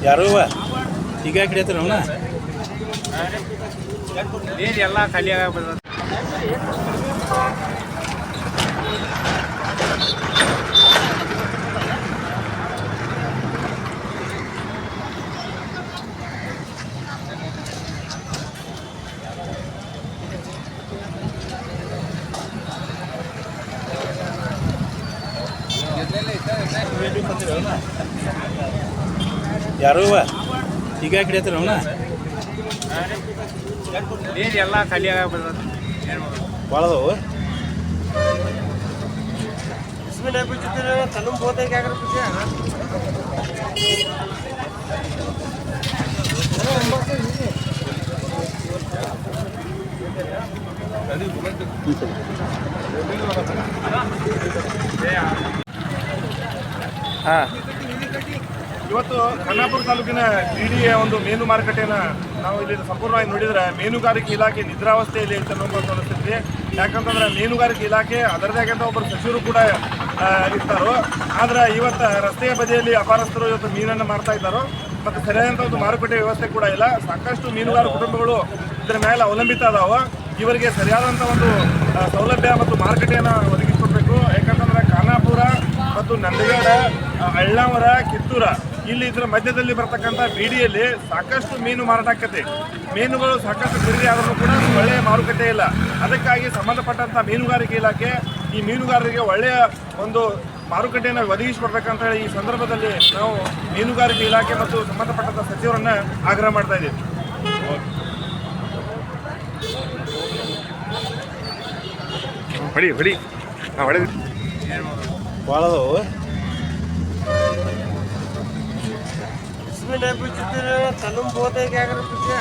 ಯಾರು ಈಗ ಹಿಡಿಯತ್ತರ ಅವನ ನೀರು ಎಲ್ಲ ಖಾಲಿ ಆಗ್ಬಿಡ್ತದೆ. ಯಾರು ಈಗ ಹಿಡಿಯತ್ತರ ಅವನ ನೀರು ಎಲ್ಲ ಖಾಲಿ ಆಗ್ಬಿಡ್ತದೆ. ಭಾಳ ಅದಾವು. इसमें नहीं पूछते थे तलुम बहुत है क्या कर पूछे ಹಾಂ ಇವತ್ತು ಖಾನಾಪುರ ತಾಲೂಕಿನ ಡಿಡಿಯ ಒಂದು ಮೀನು ಮಾರುಕಟ್ಟೆನ ನಾವು ಇಲ್ಲಿ ಸಂಪೂರ್ಣವಾಗಿ ನೋಡಿದ್ರೆ ಮೀನುಗಾರಿಕೆ ಇಲಾಖೆ ನಿದ್ರಾವಸ್ಥೆಯಲ್ಲಿ ಅಂತ ಅನಿಸ್ತೈತಿ. ಯಾಕಂತಂದ್ರೆ ಮೀನುಗಾರಿಕೆ ಇಲಾಖೆ ಅದರದೇ ಆದಂಥ ಒಬ್ಬರು ಸಚಿವರು ಕೂಡ ಇರ್ತಾರೋ. ಆದ್ರೆ ಇವತ್ತು ರಸ್ತೆಯ ಬದಿಯಲ್ಲಿ ಅಪಾರಸ್ಥರು ಇವತ್ತು ಮೀನನ್ನು ಮಾರ್ತಾ ಇದ್ದಾರೋ ಮತ್ತು ಸರಿಯಾದಂಥ ಒಂದು ಮಾರುಕಟ್ಟೆ ವ್ಯವಸ್ಥೆ ಕೂಡ ಇಲ್ಲ. ಸಾಕಷ್ಟು ಮೀನುಗಾರ ಕುಟುಂಬಗಳು ಇದರ ಮೇಲೆ ಅವಲಂಬಿತ ಅದಾವ. ಇವರಿಗೆ ಸರಿಯಾದಂಥ ಒಂದು ಸೌಲಭ್ಯ ಮತ್ತು ಮಾರುಕಟ್ಟೆಯನ್ನು ಒದಗಿಸಿಕೊಡ್ಬೇಕು. ಯಾಕಂತಂದ್ರೆ ಖಾನಾಪುರ ಮತ್ತು ನಂದಗಡ, ಅಳ್ಳಾವರ, ಕಿತ್ತೂರ ಇಲ್ಲಿ ಇದರ ಮಧ್ಯದಲ್ಲಿ ಬರ್ತಕ್ಕಂಥ ಬೀಡಿಯಲ್ಲಿ ಸಾಕಷ್ಟು ಮೀನು ಮಾರಾಟ ಆಕತೆ. ಮೀನುಗಳು ಸಾಕಷ್ಟು ಖರೀದಿ ಆದರೂ ಕೂಡ ಒಳ್ಳೆಯ ಮಾರುಕಟ್ಟೆ ಇಲ್ಲ. ಅದಕ್ಕಾಗಿ ಸಂಬಂಧಪಟ್ಟಂಥ ಮೀನುಗಾರಿಕೆ ಇಲಾಖೆ ಈ ಮೀನುಗಾರರಿಗೆ ಒಳ್ಳೆಯ ಒಂದು ಮಾರುಕಟ್ಟೆಯನ್ನು ಒದಗಿಸಿಕೊಡ್ಬೇಕಂತ ಹೇಳಿ ಈ ಸಂದರ್ಭದಲ್ಲಿ ನಾವು ಮೀನುಗಾರಿಕೆ ಇಲಾಖೆ ಮತ್ತು ಸಂಬಂಧಪಟ್ಟಂಥ ಸಚಿವರನ್ನ ಆಗ್ರಹ ಮಾಡ್ತಾ ಇದ್ದೀವಿ. ಭಾಳ ಅದಾವು. इसमें नहीं पूछते थे तलुम बहुत है क्या कर पूछे